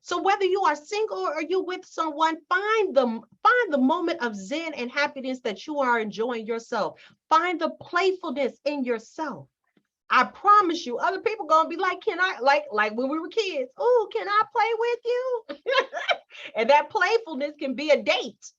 So whether you are single or you with someone, find the moment of zen and happiness that you are enjoying yourself. Find the playfulness in yourself. I promise you, other people gonna be like, can I, like when we were kids, oh, can I play with you? And that playfulness can be a date.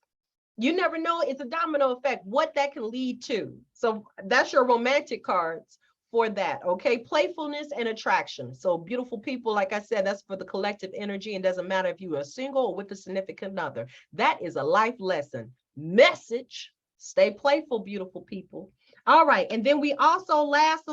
You never know, it's a domino effect, what that can lead to. So that's your romantic cards for that, okay? Playfulness and attraction. So beautiful people, like I said, that's for the collective energy, and doesn't matter if you are single or with a significant other. That is a life lesson. Message, stay playful, beautiful people. All right, and then we also last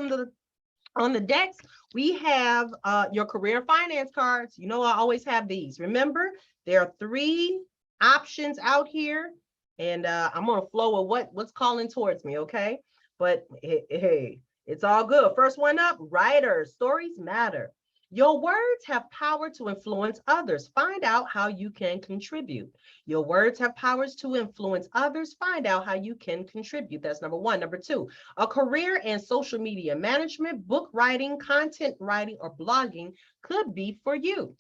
on the decks, we have your career finance cards. You know, I always have these. Remember, there are 3 options out here, and I'm gonna flow with what's calling towards me, okay? But hey, it's all good. First one up, writers, stories matter. Your words have power to influence others. Find out how you can contribute. Your words have powers to influence others. Find out how you can contribute. That's number 1. Number 2, a career in social media management, book writing, content writing, or blogging could be for you.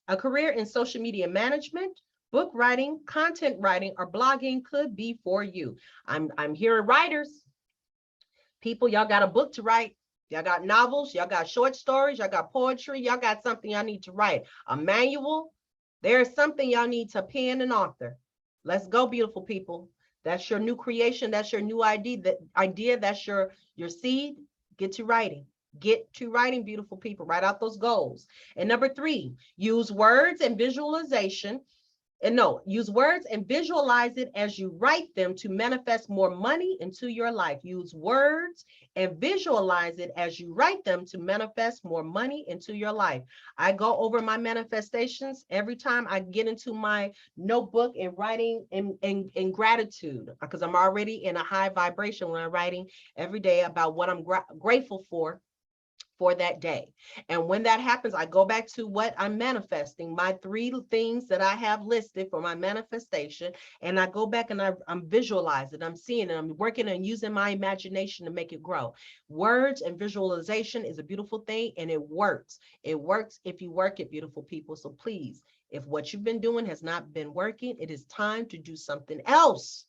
A career in social media management, book writing, content writing, or blogging could be for you. I'm hearing writers. People, y'all got a book to write. Y'all got novels, y'all got short stories, y'all got poetry, y'all got something y'all need to write. A manual, there's something y'all need to pen and author. Let's go, beautiful people. That's your new creation. That's your new idea. That's your seed. Get to writing. Get to writing, beautiful people. Write out those goals. And number 3, use words and visualization And no, use words and visualize it as you write them to manifest more money into your life. Use words and visualize it as you write them to manifest more money into your life. I go over my manifestations every time I get into my notebook and writing in gratitude, because I'm already in a high vibration when I'm writing every day about what I'm grateful for that day. And when that happens, I go back to what I'm manifesting, my 3 things that I have listed for my manifestation. And I go back and I'm visualizing, I'm seeing it, I'm working and using my imagination to make it grow. Words and visualization is a beautiful thing, and it works. It works if you work it, beautiful people. So please, if what you've been doing has not been working, it is time to do something else.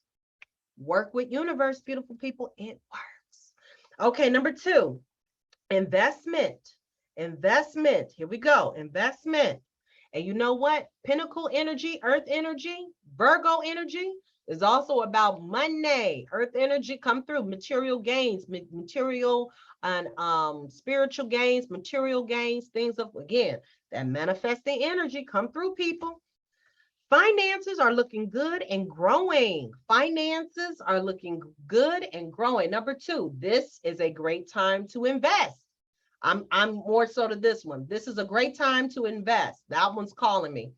Work with universe, beautiful people. It works. Okay, number 2. Investment. Here we go. Investment. And you know what? Pinnacle energy, earth energy, Virgo energy is also about money. Earth energy come through, material gains, material and spiritual gains, material gains, things of, again, that manifesting energy come through, people. Finances are looking good and growing. Finances are looking good and growing. Number 2, this is a great time to invest. I'm more so to this one. This is a great time to invest. That one's calling me.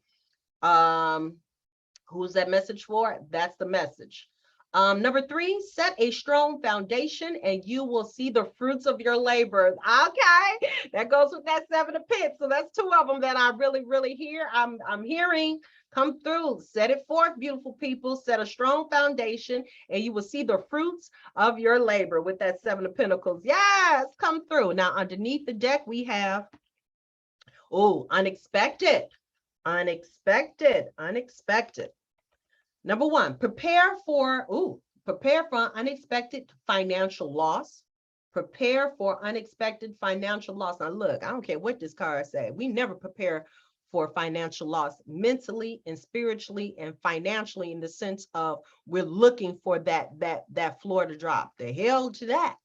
Who's that message for? That's the message. Number 3, set a strong foundation and you will see the fruits of your labor. Okay, that goes with that 7 of Pentacles. So that's 2 of them that I really hear. I'm hearing come through. Set it forth, beautiful people. Set a strong foundation and you will see the fruits of your labor with that 7 of Pentacles. Yes, come through. Now underneath the deck we have, oh, unexpected. Number 1, prepare for unexpected financial loss. Prepare for unexpected financial loss. Now look, I don't care what this card says. We never prepare for financial loss mentally and spiritually and financially, in the sense of we're looking for that floor to drop. The hell to that.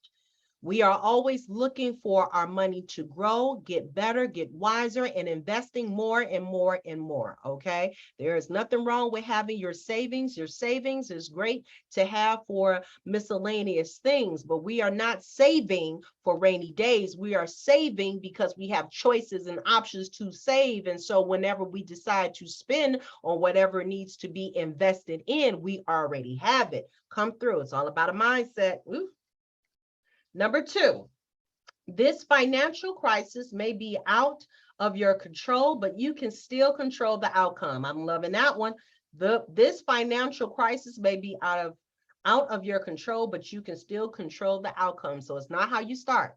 We are always looking for our money to grow, get better, get wiser, and investing more and more and more, okay? There is nothing wrong with having your savings. Your savings is great to have for miscellaneous things, but we are not saving for rainy days. We are saving because we have choices and options to save. And so whenever we decide to spend on whatever needs to be invested in, we already have it. Come through. It's all about a mindset. Ooh. Number 2, this financial crisis may be out of your control, but you can still control the outcome. I'm loving that one. This financial crisis may be out of your control, but you can still control the outcome. So it's not how you start,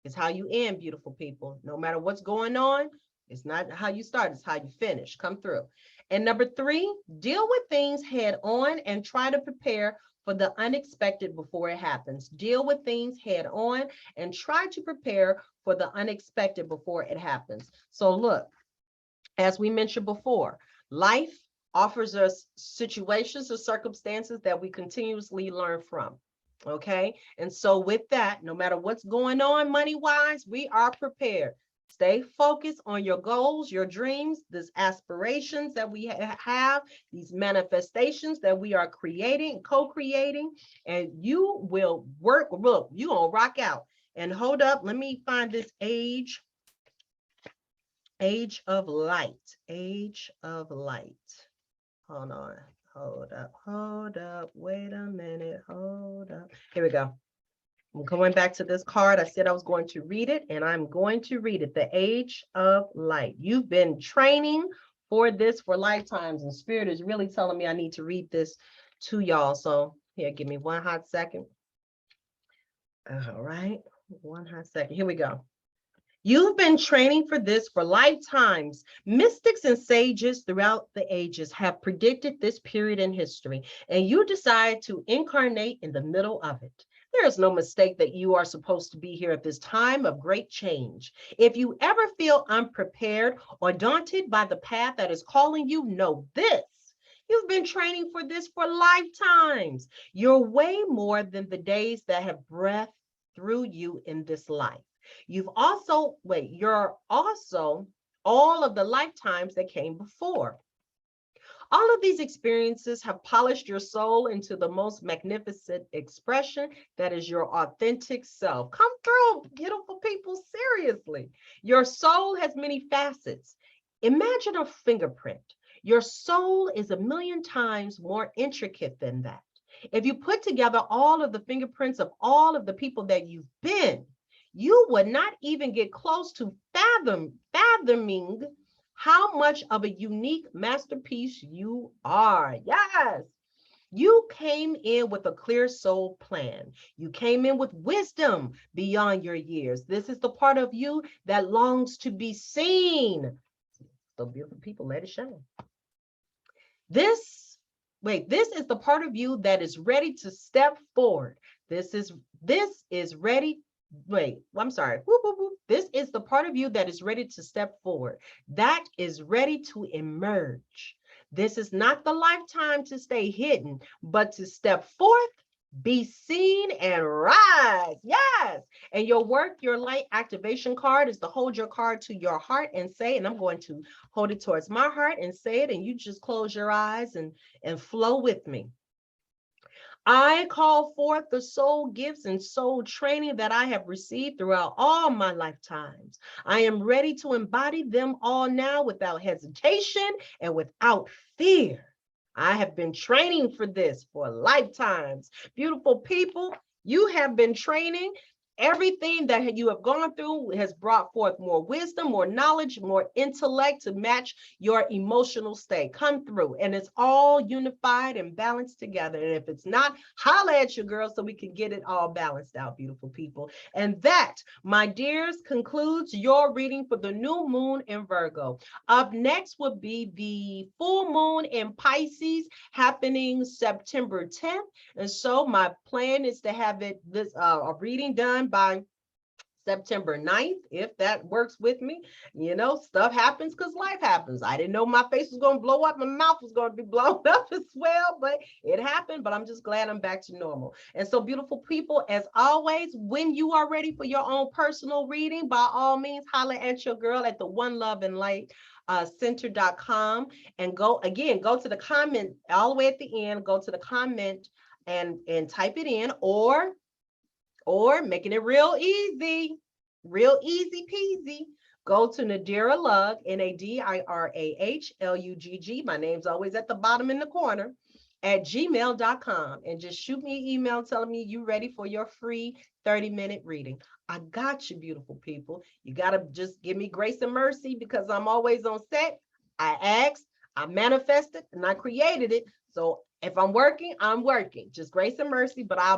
it's how you end, beautiful people. No matter what's going on, it's not how you start, it's how you finish. Come through. And number 3, deal with things head on and try to prepare for the unexpected before it happens. Deal with things head on and try to prepare for the unexpected before it happens. So look, as we mentioned before, life offers us situations or circumstances that we continuously learn from. Okay. And so with that, no matter what's going on money-wise, we are prepared. Stay focused on your goals, your dreams, these aspirations that we have, these manifestations that we are creating, co-creating, and you will work. Look, you're going to rock out. And hold up, let me find this age of light. Age of light. Hold on. Hold up. Wait a minute. Hold up. Here we go. I'm going back to this card. I said I was going to read it, and I'm going to read it. The Age of Light. You've been training for this for lifetimes, and Spirit is really telling me I need to read this to y'all. So here, give me one hot second. All right, one hot second. Here we go. You've been training for this for lifetimes. Mystics and sages throughout the ages have predicted this period in history, and you decide to incarnate in the middle of it. There is no mistake that you are supposed to be here at this time of great change. If you ever feel unprepared or daunted by the path that is calling you, know this. You've been training for this for lifetimes. You're way more than the days that have breathed through you in this life. You're also all of the lifetimes that came before. All of these experiences have polished your soul into the most magnificent expression that is your authentic self. Come through, beautiful people, seriously. Your soul has many facets. Imagine a fingerprint. Your soul is a million times more intricate than that. If you put together all of the fingerprints of all of the people that you've been, you would not even get close to fathoming how much of a unique masterpiece you are. Yes. You came in with a clear soul plan. You came in with wisdom beyond your years. This is the part of you that longs to be seen. So beautiful people, let it shine. This is the part of you that is ready to step forward. This is ready. I'm sorry. This is the part of you that is ready to step forward, that is ready to emerge. This is not the lifetime to stay hidden, but to step forth, be seen, and rise. Yes. And your light activation card is to hold your card to your heart and say, and I'm going to hold it towards my heart and say it, and you just close your eyes and flow with me. I call forth the soul gifts and soul training that I have received throughout all my lifetimes. I am ready to embody them all now without hesitation and without fear. I have been training for this for lifetimes. Beautiful people, you have been training. Everything that you have gone through has brought forth more wisdom, more knowledge, more intellect to match your emotional state. Come through, and it's all unified and balanced together. And if it's not, holla at your girl so we can get it all balanced out, beautiful people. And that, my dears, concludes your reading for the new moon in Virgo. Up next would be the full moon in Pisces happening September 10th. And so my plan is to have a reading done by September 9th, if that works with me. You know, stuff happens because life happens. I didn't know my face was going to blow up. My mouth was going to be blown up as well, but it happened. But I'm just glad I'm back to normal. And so, beautiful people, as always, when you are ready for your own personal reading, by all means, holler at your girl at the One Love and Light center.com, and go to the comment all the way at the end, go to the comment and type it in, or making it real easy peasy, go to Nadira Lugg, NADIRAH LUGG. My name's always at the bottom in the corner at gmail.com, and just shoot me an email telling me you ready for your free 30-minute reading. I got you, beautiful people. You got to just give me grace and mercy because I'm always on set. I asked, I manifested, and I created it. So if I'm working, I'm working. Just grace and mercy, but I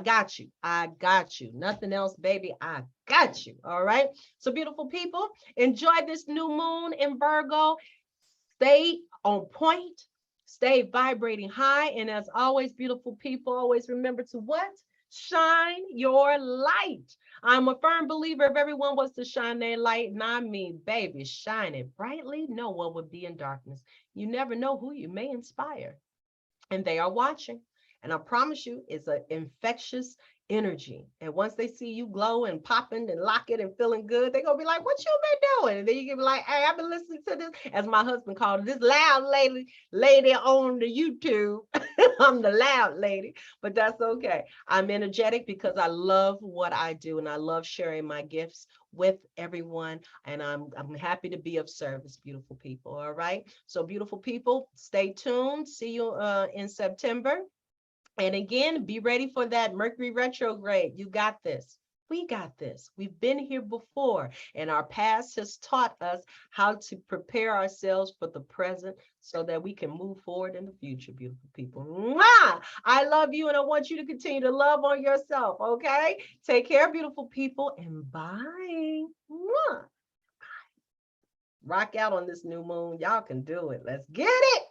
got you. I got you. Nothing else, baby. I got you. All right. So beautiful people, enjoy this new moon in Virgo. Stay on point. Stay vibrating high. And as always, beautiful people, always remember to what? Shine your light. I'm a firm believer if everyone was to shine their light, and I mean, baby, shine it brightly, no one would be in darkness. You never know who you may inspire. And they are watching. And I promise you, it's an infectious energy. And once they see you glow and popping and locking and feeling good, they're going to be like, what you been doing? And then you can be like, hey, I've been listening to this, as my husband called it, this loud lady on the YouTube. I'm the loud lady, but that's okay. I'm energetic because I love what I do, and I love sharing my gifts with everyone, and I'm happy to be of service, beautiful people. All right, so beautiful people, stay tuned. See you in September, and again, be ready for that Mercury retrograde. You got this. We got this. We've been here before, and our past has taught us how to prepare ourselves for the present so that we can move forward in the future, beautiful people. Mwah! I love you, and I want you to continue to love on yourself, okay? Take care, beautiful people, and bye. Mwah! Rock out on this new moon. Y'all can do it. Let's get it.